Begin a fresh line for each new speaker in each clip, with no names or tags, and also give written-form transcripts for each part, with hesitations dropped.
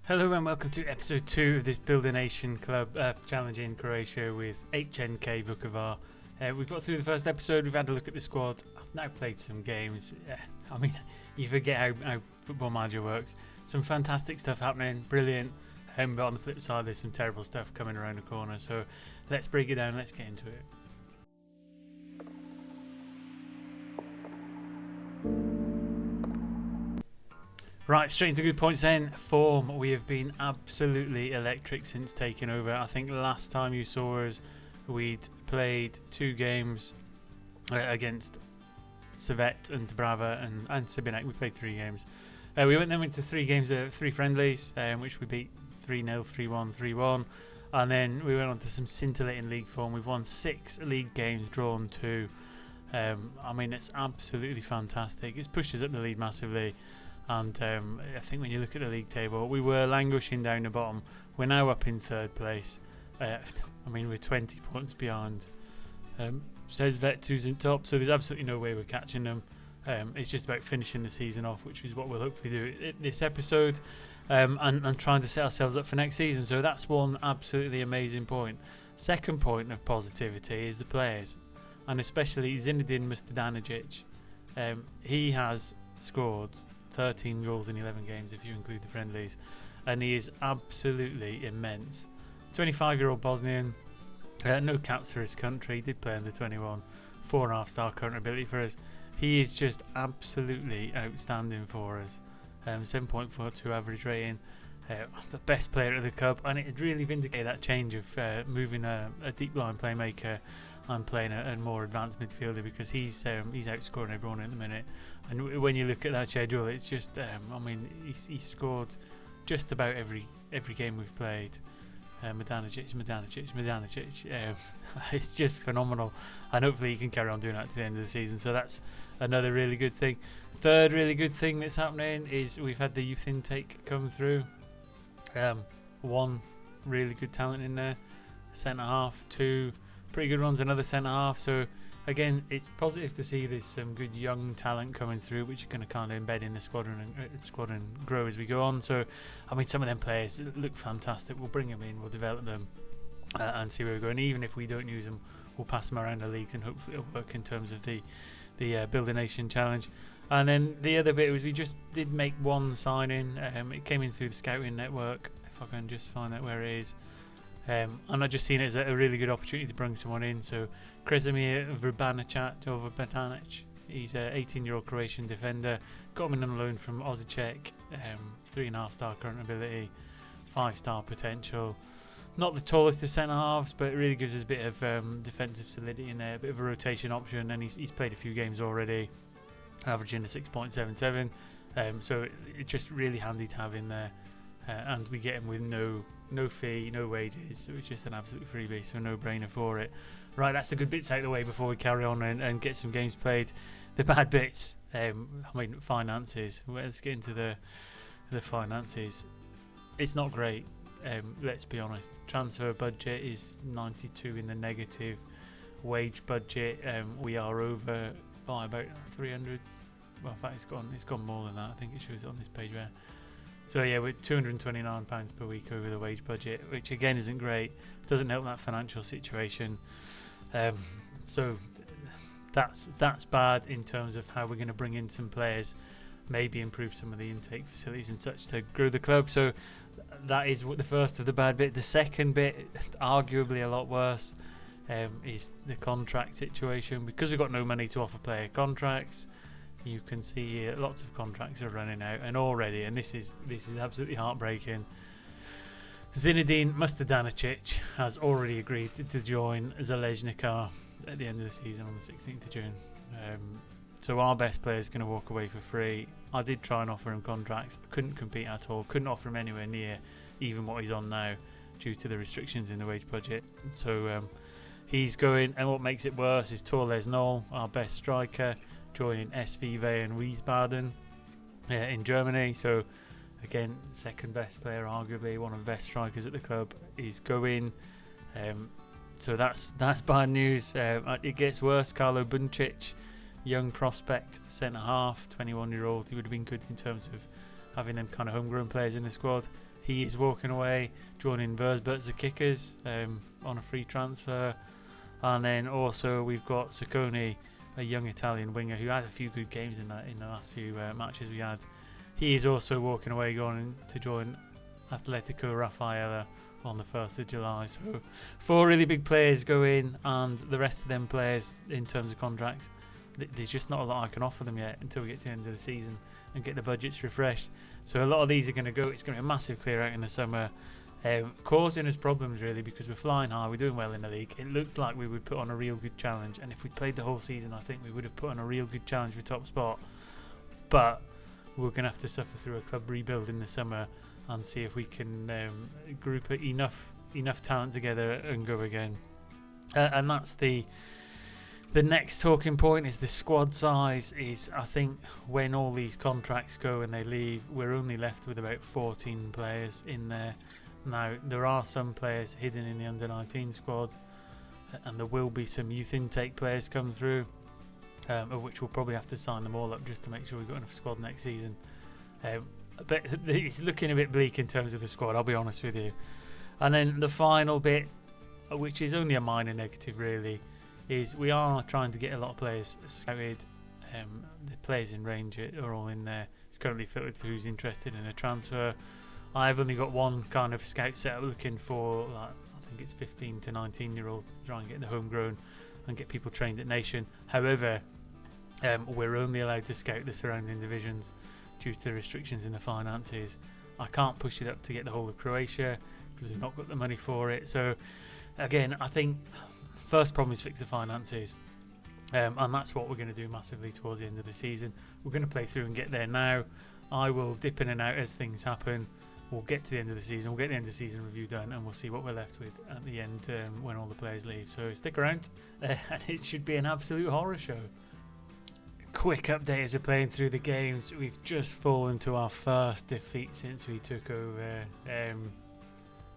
Hello and welcome to episode 2 of this Build a Nation Club challenge in Croatia with HNK Vukovar. We've got through the first episode, we've had a look at the squad, I've now played some games. You forget how Football Manager works. Some fantastic stuff happening, brilliant, but on the flip side there's some terrible stuff coming around the corner, so let's break it down, let's get into it. Right, straight into good points then. Form, we have been absolutely electric since taking over. I think last time you saw us, we'd played 2 games against Servette and Brava and Sibinek. We played 3 games. We went into 3 games, 3 friendlies, which we beat 3-0, 3-1, 3-1. And then we went on to some scintillating league form. We've won 6 league games, drawn 2. It's absolutely fantastic. It's pushed us up the lead massively. And I think when you look at the league table, we were languishing down the bottom. We're now up in 3rd place. We're 20 points behind. Says Vet 2's in top, so there's absolutely no way we're catching them. It's just about finishing the season off, which is what we'll hopefully do this episode, and trying to set ourselves up for next season. So that's one absolutely amazing point. Second point of positivity is the players, and especially Zinedine Mustadanovic. He has scored 13 goals in 11 games if you include the friendlies, and he is absolutely immense. 25-year-old Bosnian, no caps for his country, did play under 21, 4.5-star current ability for us. He is just absolutely outstanding for us. 7.42 average rating, the best player at the club, and it really vindicated that change of moving a deep line playmaker and playing a more advanced midfielder, because he's outscoring everyone at the minute. And when you look at that schedule, it's just he's scored just about every game we've played. Madanacic. It's just phenomenal, and hopefully he can carry on doing that to the end of the season. So that's another really good thing. Third really good thing that's happening is we've had the youth intake come through. 1 really good talent in there, centre half, 2 pretty good ones, another centre half. So again, it's positive to see there's some good young talent coming through, which are going to kind of embed in the squad and grow as we go on. So some of them players look fantastic. We'll bring them in, we'll develop them, and see where we go. And even if we don't use them, we'll pass them around the leagues, and hopefully it'll work in terms of the Build a Nation challenge. And then the other bit was we just did make 1 signing. It came in through the scouting network, if I can just find out where it is. And I just seen it as a really good opportunity to bring someone in. So Krezimir Verbanac, he's an 18-year-old Croatian defender. Got him in on loan from Osijek. 3.5-star current ability, 5-star potential. Not the tallest of centre halves, but it really gives us a bit of defensive solidity in there, a bit of a rotation option. And he's played a few games already, averaging a 6.77. So it's just really handy to have in there. And we get him with no fee, no wages, so it's just an absolute freebie, so no brainer for it. Right, that's the good bits out of the way before we carry on and get some games played. The bad bits, finances. Let's get into the finances. It's not great, let's be honest. Transfer budget is 92 in the negative. Wage budget, we are over by about 300. Well, in fact, it's gone more than that. I think it shows it on this page there. So yeah, we're £229 per week over the wage budget, which again isn't great. Doesn't help that financial situation. So that's bad in terms of how we're going to bring in some players, maybe improve some of the intake facilities and such to grow the club. So that is the first of the bad bit. The second bit, arguably a lot worse, is the contract situation. Because we've got no money to offer player contracts, you can see here lots of contracts are running out, and already, and this is absolutely heartbreaking, Zinedine Mustadanovic has already agreed to join Željezničar at the end of the season on the 16th of June. So our best player is going to walk away for free. I did try and offer him contracts, couldn't compete at all, couldn't offer him anywhere near even what he's on now due to the restrictions in the wage budget. So he's going, and what makes it worse is Torles Knoll, our best striker, joining SV and Wiesbaden in Germany. So again, second best player, arguably one of the best strikers at the club, is going. So that's bad news. It gets worse. Carlo Buncic, young prospect, centre half, 21-year-old. He would have been good in terms of having them kind of homegrown players in the squad. He is walking away, joining Versbert as the kickers on a free transfer. And then also we've got Sacconi, a young Italian winger who had a few good games in the last few matches we had. He is also walking away, going to join Atletico Raffaella on the 1st of July. So 4 really big players go in, and the rest of them players in terms of contracts, there's just not a lot I can offer them yet until we get to the end of the season and get the budgets refreshed. So a lot of these are going to go. It's going to be a massive clear out in the summer, causing us problems really, because we're flying high, we're doing well in the league. It looked like we would put on a real good challenge, and if we played the whole season, I think we would have put on a real good challenge for top spot. But we're going to have to suffer through a club rebuild in the summer and see if we can group enough talent together and go again. And that's the next talking point, is the squad size. Is, I think, when all these contracts go and they leave, we're only left with about 14 players in there. Now, there are some players hidden in the under-19 squad, and there will be some youth intake players come through, of which we'll probably have to sign them all up just to make sure we've got enough squad next season. But it's looking a bit bleak in terms of the squad, I'll be honest with you. And then the final bit, which is only a minor negative really, is we are trying to get a lot of players scouted. The players in range are all in there. It's currently filtered for who's interested in a transfer. I've only got one kind of scout set up looking for, like, I think it's 15 to 19 year olds to try and get the homegrown and get people trained at Nation. However, we're only allowed to scout the surrounding divisions due to the restrictions in the finances. I can't push it up to get the whole of Croatia because we've not got the money for it. So again, I think first problem is fix the finances, and that's what we're going to do massively towards the end of the season. We're going to play through and get there now. I will dip in and out as things happen. We'll get to the end of the season, we'll get the end of the season review done, and we'll see what we're left with at the end when all the players leave. So stick around, and it should be an absolute horror show. Quick update as we're playing through the games. We've just fallen to our first defeat since we took over.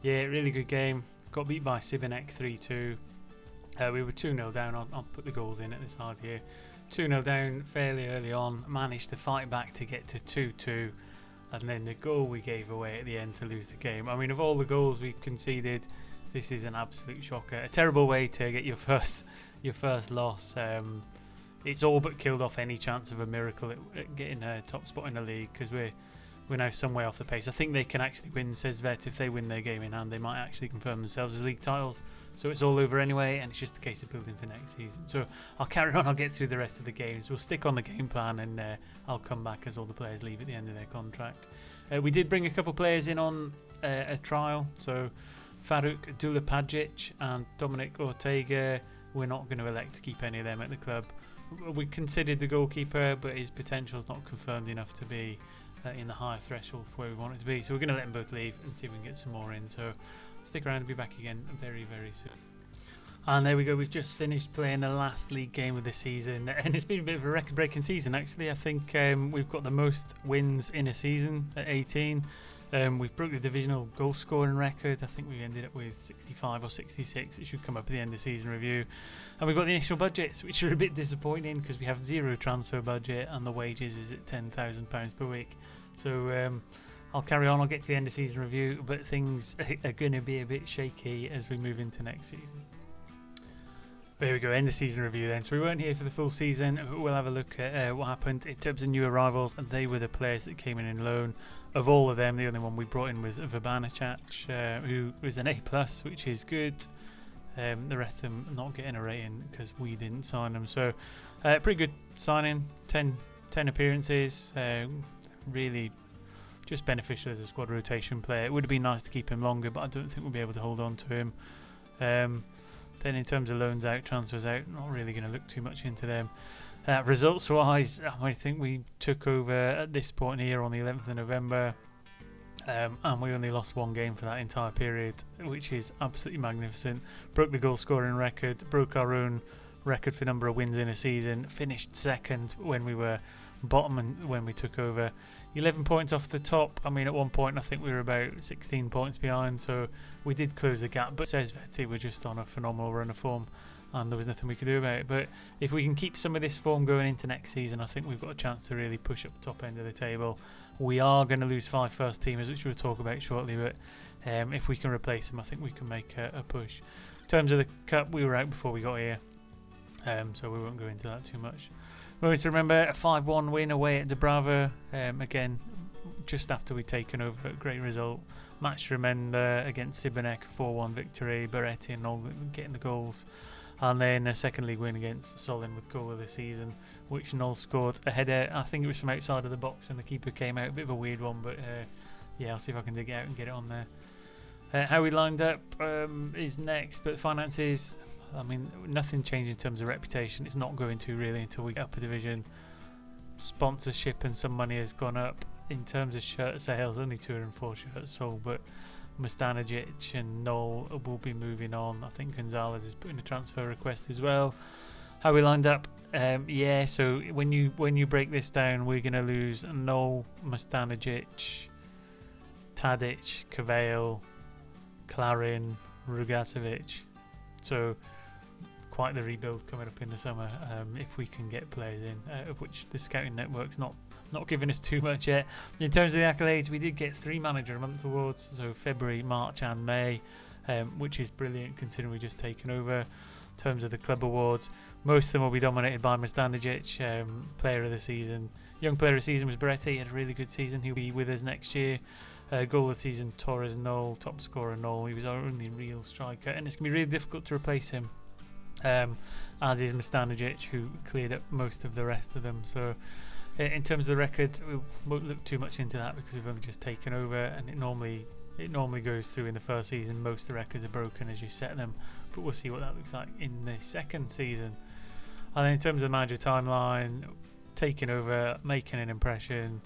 Yeah, really good game. Got beat by Sibinek 3-2. We were 2-0 down. I'll put the goals in at the side here. 2-0 down fairly early on. Managed to fight back to get to 2-2. And then the goal we gave away at the end to lose the game. I mean, of all the goals we've conceded, this is an absolute shocker. A terrible way to get your first loss. It's all but killed off any chance of a miracle at getting a top spot in the league, because we're now some way off the pace. I think they can actually win, says Vet. If they win their game in hand, they might actually confirm themselves as league titles. So it's all over anyway, and it's just a case of building for next season. So I'll carry on, I'll get through the rest of the games. We'll stick on the game plan, and I'll come back as all the players leave at the end of their contract. We did bring a couple of players in on a trial. So Faruk Dulapagic and Dominic Ortega, we're not going to elect to keep any of them at the club. We considered the goalkeeper, but his potential is not confirmed enough to be in the higher threshold for where we want it to be. So we're going to let them both leave and see if we can get some more in. So stick around and be back again very, very soon. And there we go. We've just finished playing the last league game of the season, and it's been a bit of a record-breaking season, actually. I think we've got the most wins in a season at 18. We've broke the divisional goal scoring record. I think we ended up with 65 or 66. It should come up at the end of season review. And we've got the initial budgets, which are a bit disappointing because we have zero transfer budget and the wages is at £10,000 per week. So I'll carry on. I'll get to the end of season review, but things are going to be a bit shaky as we move into next season. There we go, end of season review then. So we weren't here for the full season. We'll have a look at what happened in terms of new arrivals, and they were the players that came in loan. Of all of them, the only one we brought in was Vabanachac, who was an A+, which is good. The rest of them not getting a rating because we didn't sign them. So pretty good signing, 10 appearances. Really just beneficial as a squad rotation player. It would have been nice to keep him longer, but I don't think we'll be able to hold on to him. Then in terms of loans out, transfers out, not really going to look too much into them. Results wise, I think we took over at this point here on the 11th of November, and we only lost one game for that entire period, which is absolutely magnificent. Broke the goal scoring record, broke our own record for number of wins in a season, finished second when we were bottom and when we took over. 11 points off the top. I mean, at one point I think we were about 16 points behind, so we did close the gap, but says Vetty we're just on a phenomenal run of form and there was nothing we could do about it. But if we can keep some of this form going into next season, I think we've got a chance to really push up the top end of the table. We are going to lose 5 first teamers, which we'll talk about shortly, but if we can replace them, I think we can make a push. In terms of the cup, we were out before we got here, so we won't go into that too much. We always remember a 5-1 win away at Dubrava, again, just after we'd taken over. Great result. Match to remember against Sibanek, 4-1 victory. Beretti and all getting the goals. And then a second league win against Solin with goal of the season, which Noel scored a header. I think it was from outside of the box and the keeper came out. A bit of a weird one, but yeah, I'll see if I can dig it out and get it on there. How we lined up is next, but finances, I mean, nothing changed in terms of reputation. It's not going to really until we get up a division. Sponsorship and some money has gone up. In terms of shirt sales, only 204 shirts sold, but Mustanagic and Noel will be moving on. I think Gonzalez is putting a transfer request as well. How we lined up? Yeah, so when you break this down, we're going to lose Noel, Mustanagic, Tadic, Cavale, Clarin, Rugacevic. So quite the rebuild coming up in the summer, if we can get players in, of which the scouting network's not giving us too much yet. In terms of the accolades, we did get 3 Manager of the Month awards, so February, March and May, which is brilliant considering we've just taken over. In terms of the club awards, most of them will be dominated by Mustanagic, Player of the Season. Young Player of the Season was Beretti. He had a really good season. He'll be with us next year. Goal of the Season, Torres Noel. Top scorer Noel. He was our only real striker, and it's going to be really difficult to replace him, as is Mustanagic, who cleared up most of the rest of them. So in terms of the record, we won't look too much into that because we've only just taken over, and it normally goes through in the first season. Most of the records are broken as you set them, but we'll see what that looks like in the second season. And then in terms of the manager timeline, taking over, making an impression,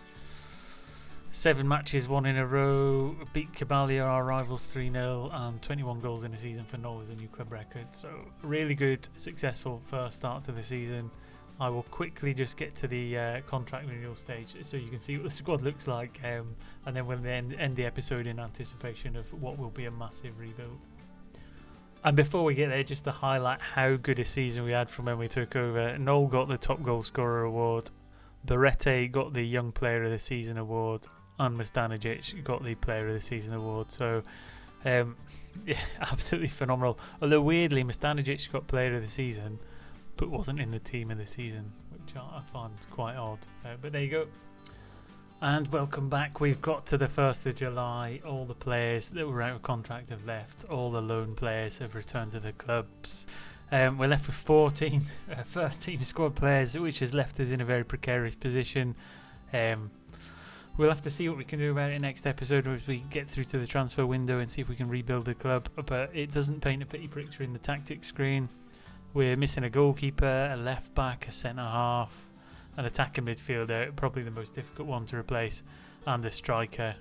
7 matches won in a row, beat Cabalia, our rivals, 3-0, and 21 goals in a season for Noel is a new club record. So really good, successful first start to the season. I will quickly just get to the contract renewal stage so you can see what the squad looks like, and then we'll end the episode in anticipation of what will be a massive rebuild. And before we get there, just to highlight how good a season we had from when we took over. Noel got the top goal scorer award, Beretti got the Young Player of the Season award, and Mustanagic got the Player of the Season award. So yeah, absolutely phenomenal. Although weirdly, Mustanagic got Player of the Season but wasn't in the team of the season, which I find quite odd. But there you go. And welcome back. We've got to the 1st of July. All the players that were out of contract have left. All the loan players have returned to the clubs. We're left with 14 first team squad players, which has left us in a very precarious position. We'll have to see what we can do about it next episode as we get through to the transfer window and see if we can rebuild the club. But it doesn't paint a pretty picture in the tactics screen. We're missing a goalkeeper, a left back, a centre half, an attacking midfielder, probably the most difficult one to replace, and a striker.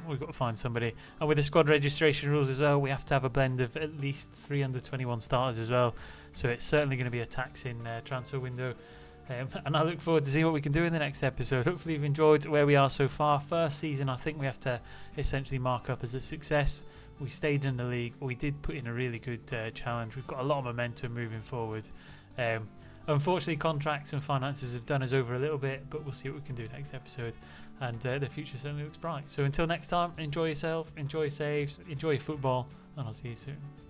We've got to find somebody. And with the squad registration rules as well, we have to have a blend of at least 321 starters as well. So it's certainly going to be a taxing transfer window. And I look forward to seeing what we can do in the next episode. Hopefully you've enjoyed where we are so far. First season, I think we have to essentially mark up as a success. We stayed in the league. We did put in a really good challenge. We've got a lot of momentum moving forward. Unfortunately, contracts and finances have done us over a little bit, but we'll see what we can do next episode. And the future certainly looks bright. So until next time, enjoy yourself, enjoy saves, enjoy your football, and I'll see you soon.